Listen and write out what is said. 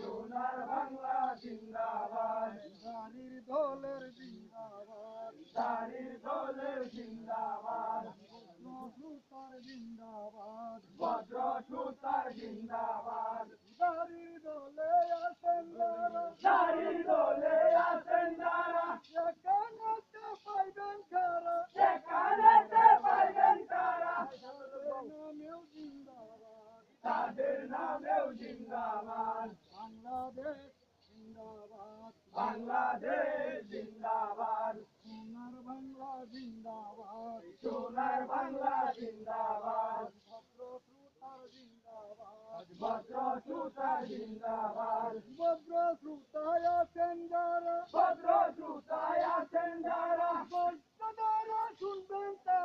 সোনার বাংলা জিন্দাবাদ, দাড়ির দলের জিন্দাবাদ, দাড়ির দলের জিন্দাবাদ, সুতার জিন্দাবাদ, ভদ্র সুতার জিন্দাবাদ, দাড়ির দলে আছেন যারা, দাড়ির দলে আছেন যারা, সেখানেতে পাইবেন কারা, সেখানেতে পাইবেন তারা, নামেও জিন্দাবাদ, তাদের নামেও জিন্দাবাদ, বাংলাদেশ জিন্দাবাদ, বাংলাদেশ জিন্দাবাদ, সোনার বাংলা জিন্দাবাদ, সোনার বাংলা জিন্দাবাদ, ভদ্র সুতার জিন্দাবাদ, ভদ্র সুতার জিন্দাবাদ, ভদ্র সুতায় আছেন যারা, ভদ্র সুতায় আছেন যারা, বলতে যারা শুনবেন তারা।